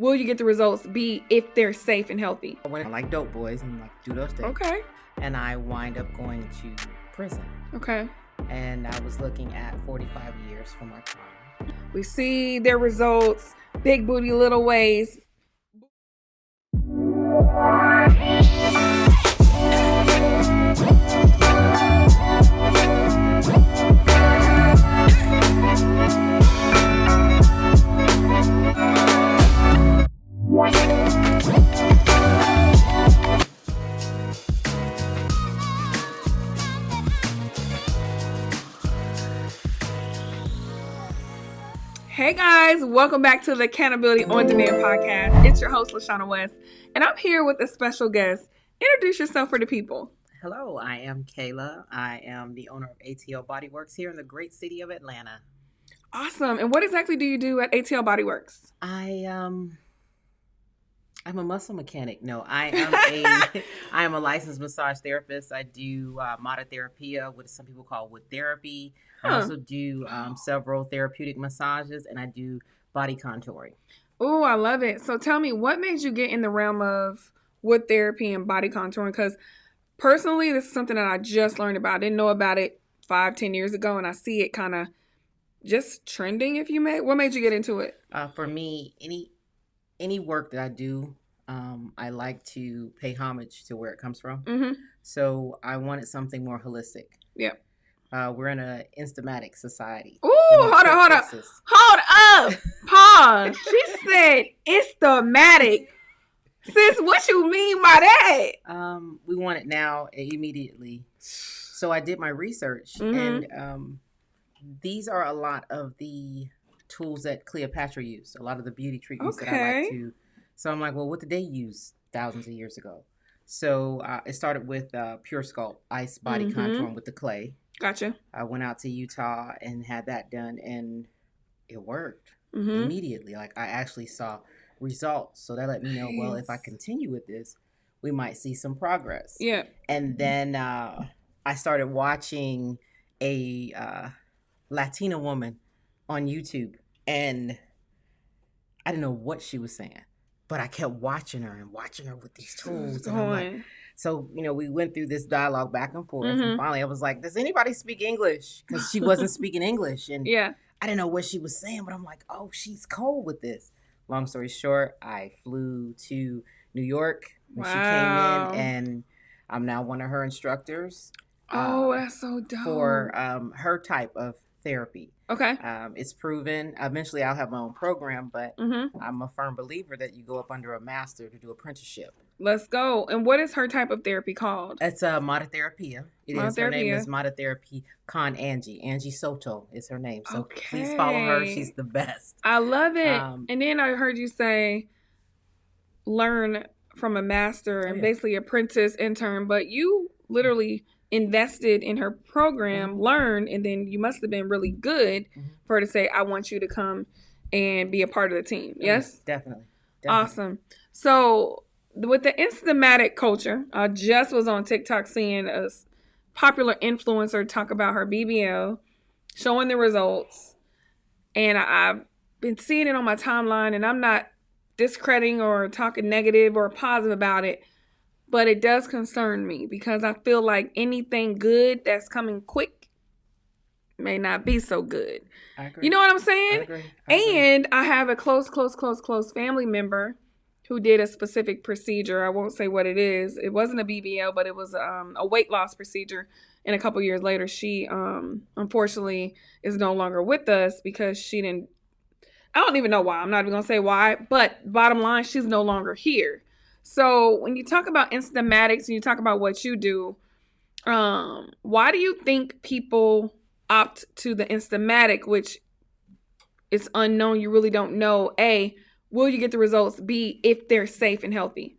will you get the results? B, if they're safe and healthy. I went like dope boys and like do those things. Okay. And I wind up going to prison. Okay. And I was looking at 45 years for my crime. We see their results, big booty, little ways. Hey guys, welcome back to the Accountability On Demand Podcast. It's your host, LaShana West, and I'm here with a special guest. Introduce yourself for the people. Hello, I am Kayla. I am the owner of ATL Bodyworks here in the great city of Atlanta. Awesome. And what exactly do you do at ATL Bodyworks? I'm a muscle mechanic. No, I am a licensed massage therapist. I do monotherapia, what some people call wood therapy. I also do several therapeutic massages, and I do body contouring. Oh, I love it. So tell me, what made you get in the realm of wood therapy and body contouring? Because personally, this is something that I just learned about. I didn't know about it 5-10 years ago, and I see it kind of just trending, if you may. What made you get into it? For me, any work that I do, I like to pay homage to where it comes from. Mm-hmm. So I wanted something more holistic. Yep. We're in an instamatic society. Ooh, hold up. Pause. She said instamatic. Sis, what you mean by that? We want it now, immediately. So I did my research, and these are a lot of the tools that Cleopatra used, a lot of the beauty treatments that I like to. So I'm like, well, what did they use thousands of years ago? So it started with Pure Sculpt, ice body contouring with the clay. Gotcha. I went out to Utah and had that done, and it worked immediately. Like, I actually saw results. So that let me know, well, if I continue with this, we might see some progress. Yeah. And then I started watching a Latina woman on YouTube, and I didn't know what she was saying, but I kept watching her with these tools. And I'm like, so, we went through this dialogue back and forth. And finally I was like, does anybody speak English? Because she wasn't speaking English. And I didn't know what she was saying, but I'm like, oh, she's cold with this. Long story short, I flew to New York when she came in, and I'm now one of her instructors. That's so dope. For her type of therapy. Okay. It's proven. Eventually, I'll have my own program, but I'm a firm believer that you go up under a master to do apprenticeship. Let's go. And what is her type of therapy called? It's monotherapia. Her name is Monotherapy Con Angie. Angie Soto is her name. So please follow her. She's the best. I love it. And then I heard you say learn from a master and basically apprentice, intern, but you literally invested in her program, learned, and then you must have been really good for her to say, I want you to come and be a part of the team. Yes? Definitely. Awesome. So with the instamatic culture, I just was on TikTok seeing a popular influencer talk about her BBL, showing the results, and I've been seeing it on my timeline, and I'm not discrediting or talking negative or positive about it, but it does concern me because I feel like anything good that's coming quick may not be so good. I agree. You know what I'm saying? I agree. And I have a close family member who did a specific procedure. I won't say what it is. It wasn't a BBL, but it was a weight loss procedure. And a couple years later, she unfortunately is no longer with us because she didn't. I don't even know why. I'm not even going to say why. But bottom line, she's no longer here. So when you talk about instamatics and you talk about what you do, why do you think people opt to the instamatic, which is unknown? You really don't know. A, will you get the results? B, if they're safe and healthy?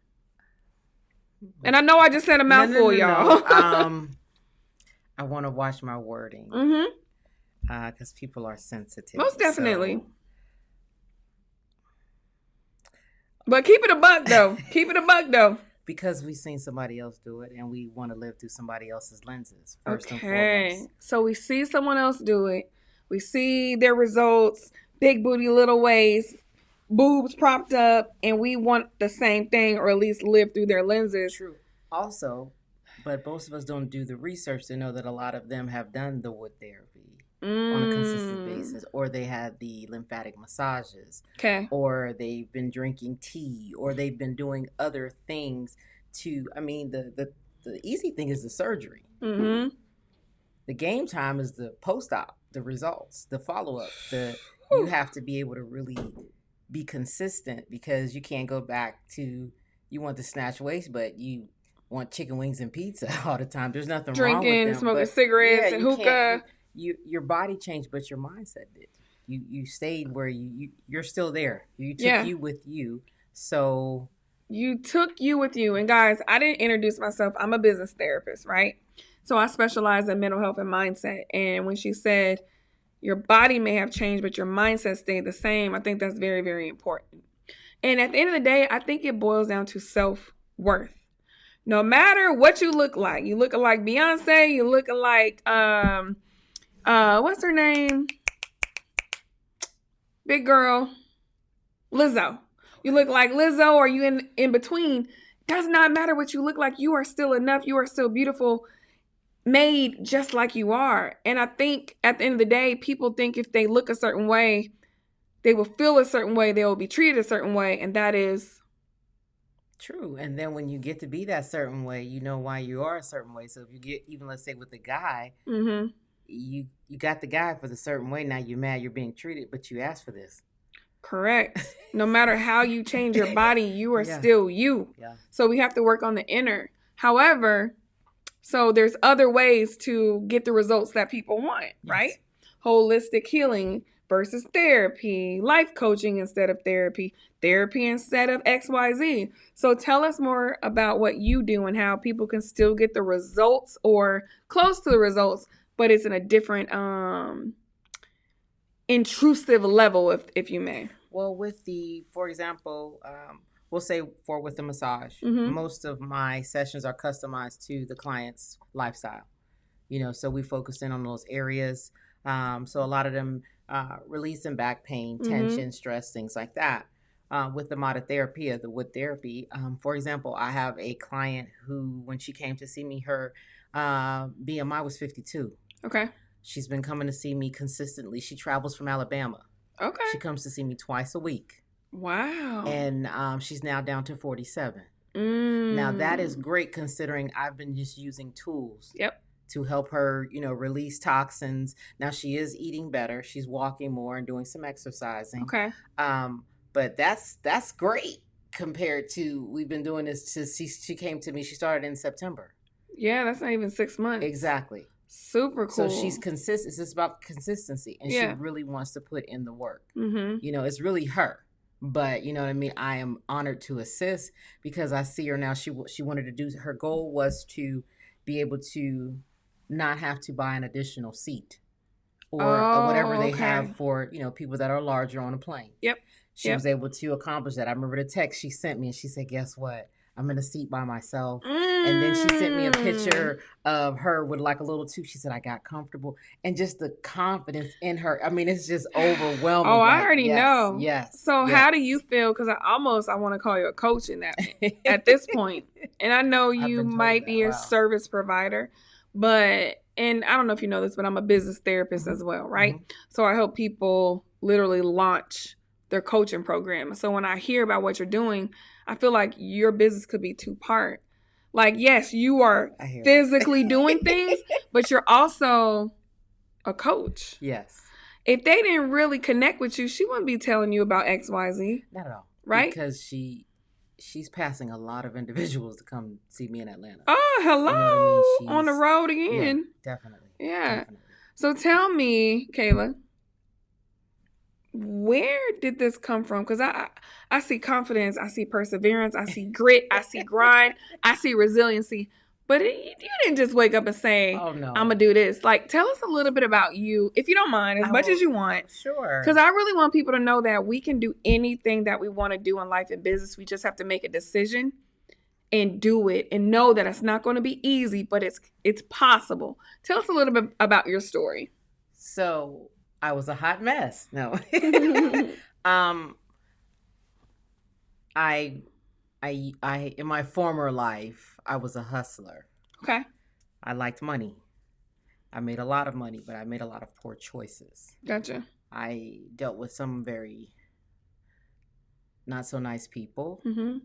And I know I just said a mouthful, y'all. I want to watch my wording. Because people are sensitive. Most definitely. But keep it a buck, though. Because we've seen somebody else do it, and we want to live through somebody else's lenses, first and Okay. foremost. So we see someone else do it. We see their results, big booty, little ways. boobs propped up, and we want the same thing, or at least live through their lenses. True. Also, but most of us don't do the research to know that a lot of them have done the wood therapy on a consistent basis, or they had the lymphatic massages, Okay. or they've been drinking tea, or they've been doing other things to, I mean, the easy thing is the surgery. Mm-hmm. The game time is the post-op, the results, the follow-up. You have to be able to really be consistent, because you can't go back to, you want to snatch waist, but you want chicken wings and pizza all the time. There's nothing wrong with Drinking, them, smoking cigarettes and hookah. Your body changed, but your mindset did. You stayed where you're still there. You took you with you. So you took you with you. And guys, I didn't introduce myself. I'm a business therapist, right? So I specialize in mental health and mindset. And when she said your body may have changed, but your mindset stayed the same, I think that's very, very important. And at the end of the day, I think it boils down to self-worth. No matter what you look like Beyonce, you look like, what's her name? Big girl, Lizzo. You look like Lizzo, or you in between. Does not matter what you look like. You are still enough. You are still beautiful, made just like you are. And I think at the end of the day, people think if they look a certain way, they will feel a certain way, they will be treated a certain way. And that is true. And then when you get to be that certain way, you know why you are a certain way. So if you get, even let's say with the guy, you got the guy for the certain way. Now you're mad you're being treated, but you asked for this. Correct. No matter how you change your body, you are still you. Yeah. So we have to work on the inner. However, so there's other ways to get the results that people want, right? Holistic healing versus therapy, life coaching instead of therapy, therapy instead of XYZ. So tell us more about what you do and how people can still get the results or close to the results, but it's in a different intrusive level, if you may. Well, for example, we'll say with the massage, most of my sessions are customized to the client's lifestyle. So we focus in on those areas. So a lot of them releasing back pain, tension, stress, things like that. With the monotherapy, the wood therapy, for example, I have a client who, when she came to see me, her BMI was 52. Okay. She's been coming to see me consistently. She travels from Alabama. Okay. She comes to see me twice a week. Wow. And she's now down to 47. Now that is great, considering I've been just using tools. To help her, release toxins. Now she is eating better. She's walking more and doing some exercising. Okay. But that's great compared to, we've been doing this since she came to me. She started in September. Yeah, that's not even 6 months. Exactly. Super cool. So she's consistent. It's just about consistency, and she really wants to put in the work. It's really her. But you know what I mean? I am honored to assist, because I see her now. She wanted to do, her goal was to be able to not have to buy an additional seat or whatever they have for, people that are larger on a plane. She was able to accomplish that. I remember the text she sent me, and she said, guess what? I'm in a seat by myself. And then she sent me a picture of her with like a little tube. She said, I got comfortable. And just the confidence in her. I mean, it's just overwhelming. Oh, I already know. Yes. So how do you feel? Because I want to call you a coach in that at this point. And I know you might be a service provider, and I don't know if you know this, but I'm a business therapist as well, right? So I help people literally launch their coaching program. So when I hear about what you're doing, I feel like your business could be two-part. Like, yes, you are physically doing things, but you're also a coach. Yes. If they didn't really connect with you, she wouldn't be telling you about XYZ. Not at all. Right? Because she's passing a lot of individuals to come see me in Atlanta. Oh, hello. You know what I mean? On the road again. Yeah, definitely. Yeah. Definitely. So tell me, Kayla, where did this come from? Because I see confidence, I see perseverance, I see grit, I see grind, I see resiliency. But you didn't just wake up and say, oh, no, I'm going to do this. Like, tell us a little bit about you, if you don't mind, as much as you want. Sure. Because I really want people to know that we can do anything that we want to do in life and business. We just have to make a decision and do it and know that it's not going to be easy, but it's possible. Tell us a little bit about your story. So I was a hot mess. No. I in my former life, I was a hustler. Okay. I liked money. I made a lot of money, but I made a lot of poor choices. Gotcha. I dealt with some very not so nice people. Mm-hmm.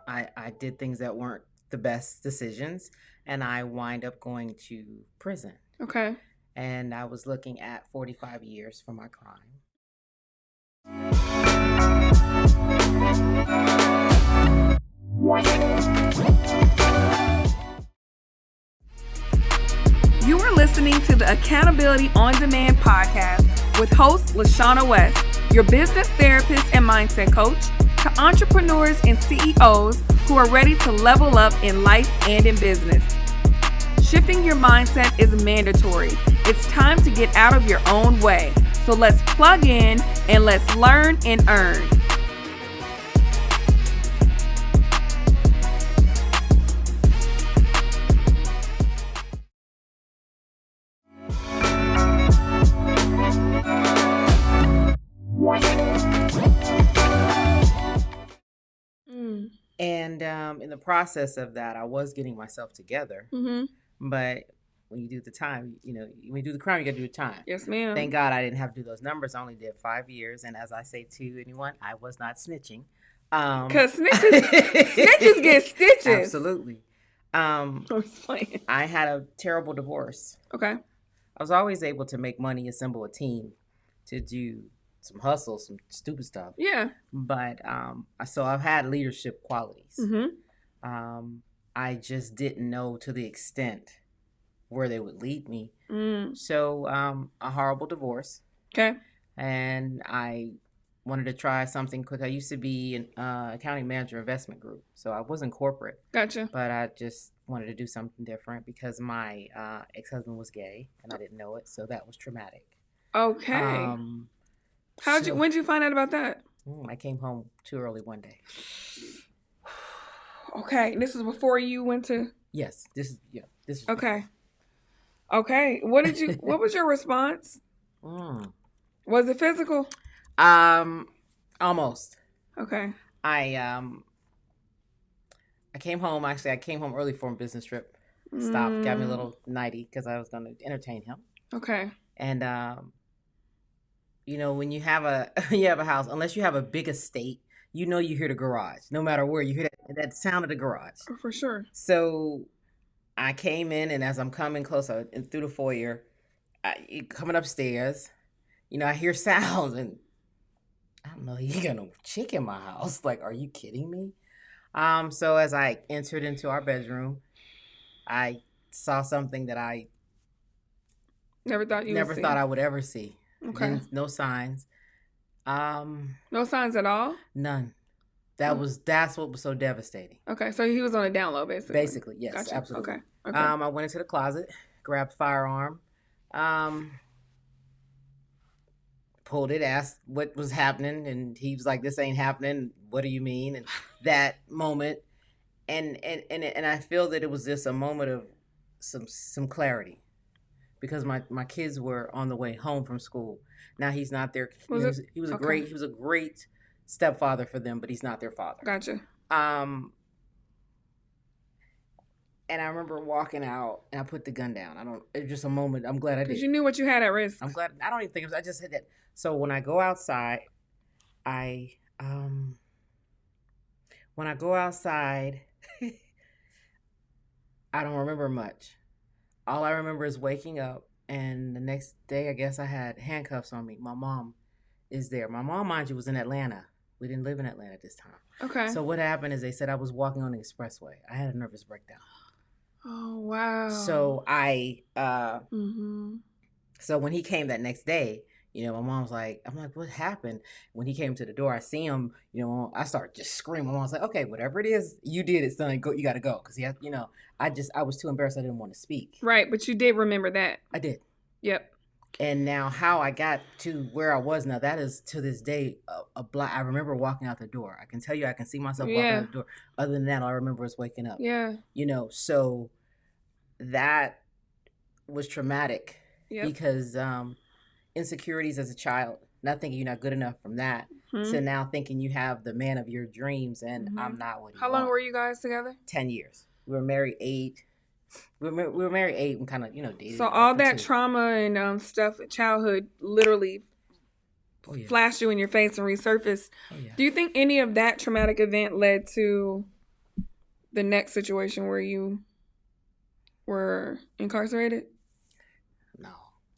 I did things that weren't the best decisions, and I wind up going to prison. Okay. And I was looking at 45 years for my crime. You are listening to the Accountability on Demand podcast with host LaShana West, your business therapist and mindset coach, to entrepreneurs and CEOs who are ready to level up in life and in business. Shifting your mindset is mandatory. It's time to get out of your own way. So let's plug in and let's learn and earn. And in the process of that, I was getting myself together. Mm-hmm. But when you do the time, when you do the crime, you got to do the time. Yes, ma'am. Thank God I didn't have to do those numbers. I only did 5 years. And as I say to anyone, I was not snitching. Because snitches get stitches. Absolutely. I'm just playing. I had a terrible divorce. Okay. I was always able to make money, assemble a team to do some hustle, some stupid stuff. Yeah. But so I've had leadership qualities. Mm-hmm. I just didn't know to the extent where they would lead me. So a horrible divorce. Okay. And I wanted to try something quick. I used to be an accounting manager investment group. So I wasn't corporate. Gotcha. But I just wanted to do something different because my ex-husband was gay and I didn't know it. So that was traumatic. Okay. When did you find out about that? I came home too early one day. Okay. This is before you went to... Yes. This is okay. Okay. What was your response? Was it physical? Almost. Okay. I came home. Actually, I came home early for a business trip. Stopped, got me a little nighty because I was going to entertain him. Okay. And when you have a house, unless you have a big estate, you hear the garage. No matter where, you hear that sound of the garage. Oh, for sure. So I came in, and as I'm coming closer through the foyer, coming upstairs, I hear sounds, and I don't know, you got no chick in my house. Like, are you kidding me? So as I entered into our bedroom, I saw something that I never thought I would ever see. Okay. No signs. No signs at all? None. That's what was so devastating. Okay, so he was on a down low, basically. Basically, yes, gotcha. Absolutely. Okay. I went into the closet, grabbed a firearm, pulled it, asked what was happening, and he was like, "This ain't happening. What do you mean?" And that moment, and I feel that it was just a moment of some clarity, because my kids were on the way home from school. Now he's not there. He was a great stepfather for them, but he's not their father. Gotcha. And I remember walking out, and I put the gun down. It was just a moment. I'm glad I did. Because you knew what you had at risk. I'm glad. I don't even think I just said that. So when I go outside, I don't remember much. All I remember is waking up, and the next day, I guess I had handcuffs on me. My mom is there. My mom, mind you, was in Atlanta. We didn't live in Atlanta at this time. Okay. So what happened is they said I was walking on the expressway. I had a nervous breakdown. Oh, wow. So so when he came that next day, my mom was like, I'm like, what happened? When he came to the door, I see him, I started just screaming. My mom was like, okay, whatever it is, you did it, son, you got to go. Because he had, I was too embarrassed. I didn't want to speak. Right. But you did remember that. I did. Yep. And now how I got to where I was now, that is to this day I remember walking out the door. I can tell you, I can see myself walking out the door. Other than that, all I remember is waking up. Yeah. So that was traumatic because insecurities as a child, not thinking you're not good enough from that, to now thinking you have the man of your dreams, and I'm not what you How long were you guys together? 10 years. We were married 8. We were married 8 and kind of, dated. So all that trauma and stuff in childhood literally flashed you in your face and resurfaced. Do you think any of that traumatic event led to the next situation where you were incarcerated? No.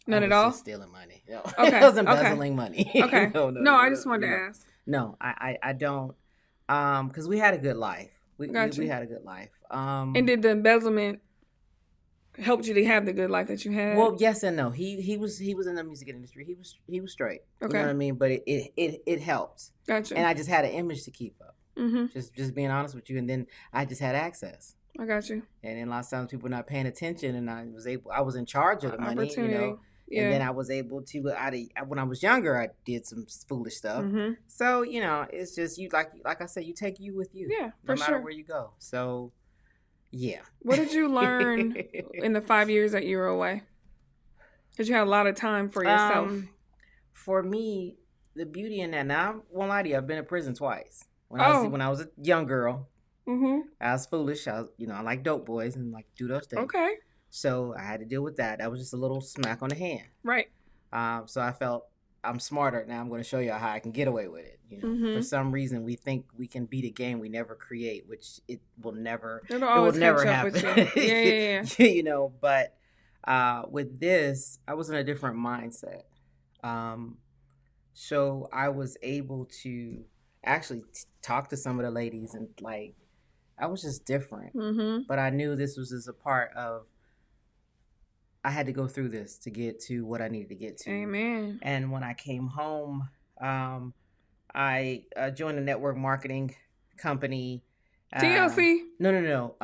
None at all? Just stealing money. No. Okay. I was embezzling money. Okay. No, I just wanted to ask. No, I don't. Because we had a good life. We had a good life. And did the embezzlement help you to have the good life that you had? Well, yes and no. He was in the music industry. He was straight. Okay. You know what I mean? But it helped. Gotcha. And I just had an image to keep up. Mm-hmm. Just being honest with you. And then I just had access. I got you. And then a lot of times people were not paying attention, and I was in charge of the money, Yeah. And then I was able to, when I was younger, I did some foolish stuff. Mm-hmm. So, it's just, you like I said, you take you with you. Yeah, no matter where you go. So, yeah. What did you learn in the 5 years that you were away? Because you had a lot of time for yourself. For me, the beauty in that, now, I won't lie to you, I've been in prison twice. When I was a young girl, I was foolish. I like dope boys and like do those things. Okay. So I had to deal with that. That was just a little smack on the hand. Right. So I felt I'm smarter now. I'm going to show you how I can get away with it. For some reason, we think we can beat a game we never create, which it will never. It will never happen. With you. Yeah. But with this, I was in a different mindset. So I was able to actually talk to some of the ladies, and like I was just different. But I knew this was just a part of. I had to go through this to get to what I needed to get to. Amen. And when I came home, I joined a network marketing company. TLC? No.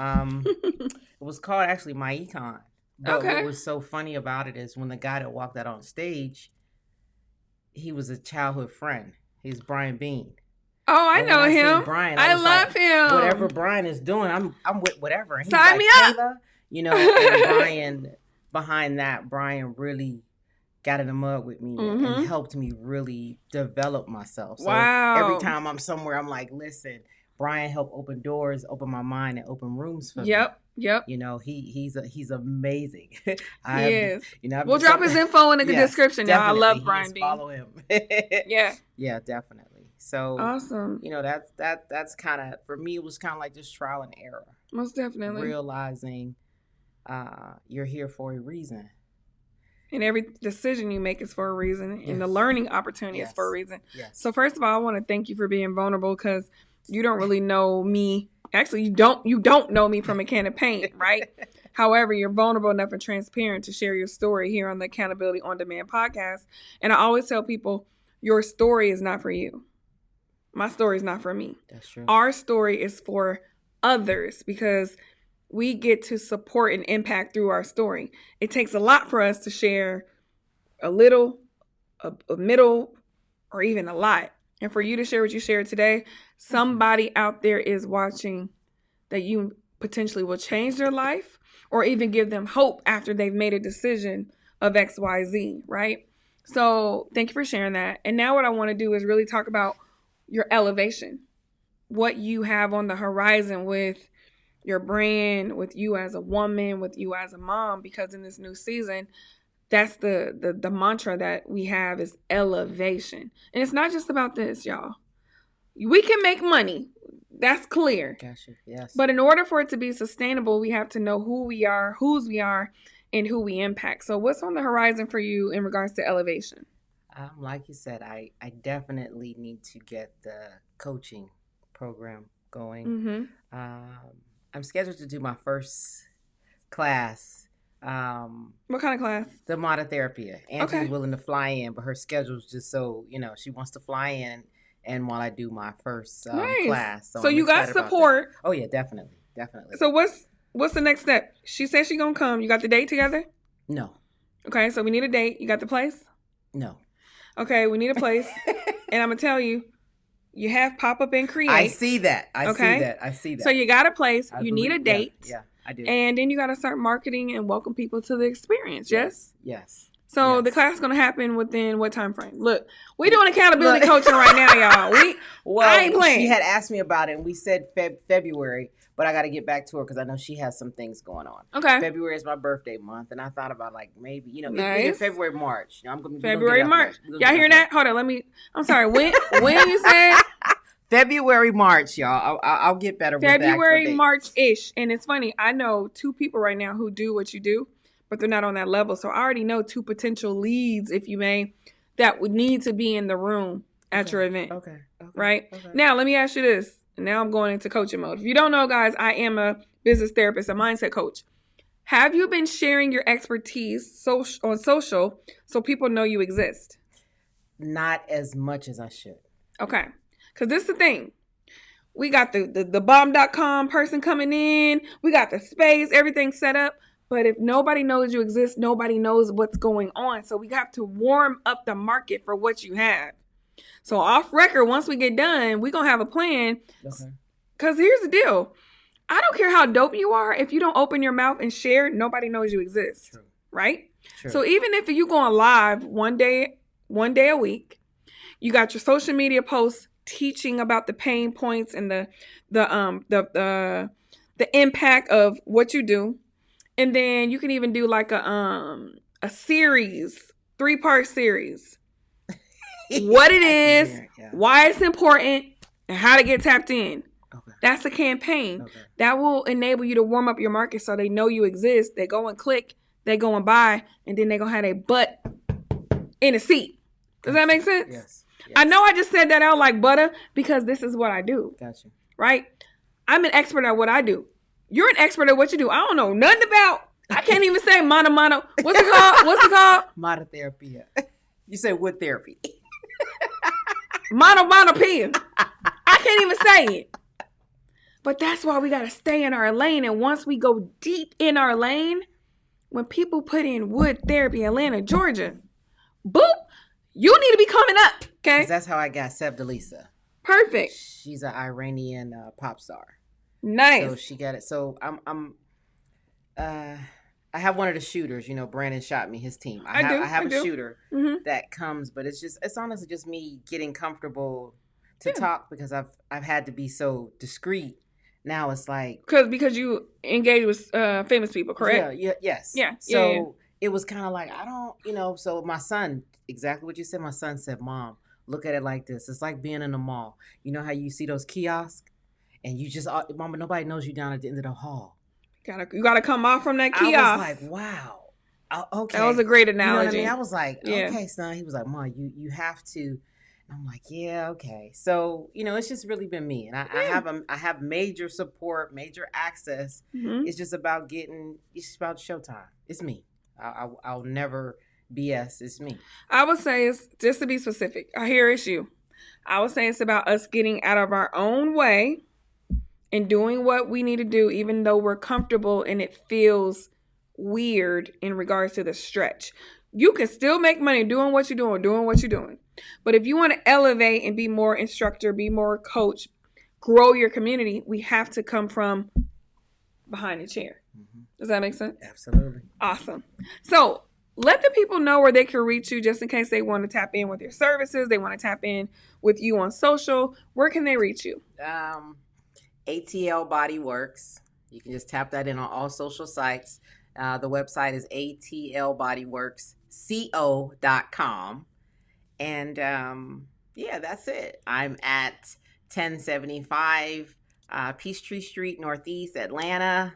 It was called actually My Econ. But what was so funny about it is when the guy that walked out on stage, he was a childhood friend. He's Brian Bean. Oh, I know him. Brian, I love him. Whatever Brian is doing, I'm with whatever. And sign me up. And Brian. Behind that, Brian really got in the mud with me and helped me really develop myself. So every time I'm somewhere, I'm like, listen, Brian helped open doors, open my mind, and open rooms for me. Yep. He's amazing. He is. We'll drop his info in the description. Now I love Brian Bean. Follow him. Yeah, definitely. So awesome. That's kind of, for me, it was kind of like just trial and error. Most definitely. Realizing you're here for a reason, and every decision you make is for a reason, and the learning opportunity is for a reason. So first of all, I want to thank you for being vulnerable, because you don't really know me. Actually, you don't know me from a can of paint, right? However, you're vulnerable enough and transparent to share your story here on the Accountability On Demand podcast. And I always tell people, your story is not for you. My story is not for me. That's true. Our story is for others, because we get to support and impact through our story. It takes a lot for us to share a little, a middle, or even a lot. And for you to share what you shared today, somebody out there is watching that you potentially will change their life, or even give them hope after they've made a decision of XYZ, right? So thank you for sharing that. And now what I want to do is really talk about your elevation, what you have on the horizon with your brand, with you as a woman, with you as a mom, because in this new season, that's the mantra that we have is elevation. And it's not just about this, y'all. We can make money. That's clear. Gotcha. Yes. But in order for it to be sustainable, we have to know who we are, whose we are, and who we impact. So what's on the horizon for you in regards to elevation? Like you said, I definitely need to get the coaching program going. I'm scheduled to do my first class. What kind of class? The monotherapy. Angie's willing to fly in, but her schedule's just so, she wants to fly in, and while I do my first class. So you got support. Oh yeah, definitely. So what's the next step? She said she's gonna come. You got the date together? No. Okay, so we need a date. You got the place? No. Okay, we need a place. And I'm gonna tell you, you have pop up and create. I see that. I see that. So you got a place. You need a date. Yeah, I do. And then you got to start marketing and welcome people to the experience. Yes? Yes. So Yes. the class is going to happen within what time frame? Look, we doing accountability coaching right now, y'all. I ain't playing. She had asked me about it, and we said February, but I got to get back to her because I know she has some things going on. Okay. February is my birthday month, and I thought about like maybe Nice. either February, March. I'm gonna February, March. Y'all hear that? Hold on, I'm sorry. When you said? February, March, y'all. I'll get better with February, March-ish. And it's funny. I know 2 people right now who do what you do, but they're not on that level. So I already know 2 potential leads, if you may, that would need to be in the room at your event. Okay. Right? Okay. Now, let me ask you this. Now I'm going into coaching mode. If you don't know, guys, I am a business therapist, a mindset coach. Have you been sharing your expertise on social so people know you exist? Not as much as I should. Okay. Because this is the thing. We got the bomb.com person coming in. We got the space, everything set up. But if nobody knows you exist, nobody knows what's going on. So we have to warm up the market for what you have. So off record, once we get done, we're going to have a plan. Okay. Because here's the deal. I don't care how dope you are. If you don't open your mouth and share, nobody knows you exist. True. Right? True. So even if you going live one day a week, you got your social media posts teaching about the pain points and the impact of what you do. And then you can even do like a series, 3-part series. What it is, why it's important, and how to get tapped in. Okay. That's a campaign. Okay. That will enable you to warm up your market so they know you exist. They go and click, they go and buy, and then they going to have their butt in a seat. Does that make sense? Yes. I know I just said that out like butter because this is what I do. Gotcha. Right? I'm an expert at what I do. You're an expert at what you do. I don't know nothing about. I can't even say mono. What's it called? Monotherapy. You said wood therapy. Monopia. I can't even say it. But that's why we got to stay in our lane. And once we go deep in our lane, when people put in wood therapy, Atlanta, Georgia, boop, you need to be coming up. Okay. That's how I got Sebdelisa. Perfect. She's an Iranian pop star. Nice. So she got it. So I have one of the shooters. Brandon shot me, his team. I have a shooter that comes, but it's honestly just me getting comfortable to talk because I've had to be so discreet. Now it's like because you engage with famous people, correct? Yes. Yeah. So it was kind of like I don't, So my son, exactly what you said. My son said, "Mom, look at it like this. It's like being in a mall. You know how you see those kiosks, and you just, Mama, nobody knows you down at the end of the hall. You gotta come off from that kiosk." I was like, wow. Okay. That was a great analogy. You know what I mean? I was like, okay, son. He was like, Mom, you have to. I'm like, yeah, okay. So, it's just really been me. And I have major support, major access. Mm-hmm. It's just about showtime. It's me. I'll never BS. It's me. I would say it's, just to be specific, I hear it's you. I would say it's about us getting out of our own way and doing what we need to do, even though we're comfortable and it feels weird in regards to the stretch. You can still make money doing what you're doing. But if you want to elevate and be more instructor, be more coach, grow your community, we have to come from behind the chair. Mm-hmm. Does that make sense? Absolutely. Awesome. So let the people know where they can reach you just in case they want to tap in with your services. They want to tap in with you on social. Where can they reach you? ATL Body Works. You can just tap that in on all social sites. The website is atlbodyworksco.com. And that's it. I'm at 1075 Peachtree Street, Northeast Atlanta,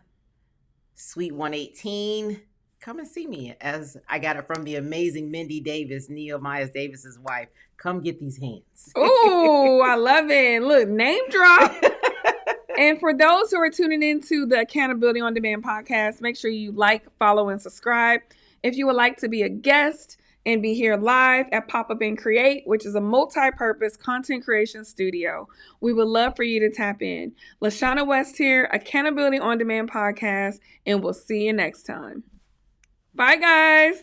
Suite 118. Come and see me, as I got it from the amazing Mindy Davis, Nehemiah Davis's wife. Come get these hands. Oh, I love it. Look, name drop. And for those who are tuning into the Accountability on Demand podcast, make sure you like, follow, and subscribe. If you would like to be a guest and be here live at Pop Up and Create, which is a multi-purpose content creation studio, we would love for you to tap in. LaShana West here, Accountability on Demand podcast, and we'll see you next time. Bye, guys.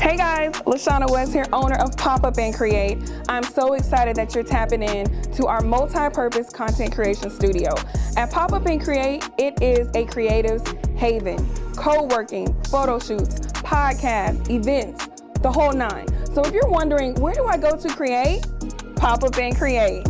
Hey guys, LaShana West here, owner of Pop Up and Create. I'm so excited that you're tapping in to our multi-purpose content creation studio. At Pop Up and Create, it is a creative's haven. Co-working, photo shoots, podcasts, events, the whole nine. So if you're wondering, where do I go to create? Pop Up and Create.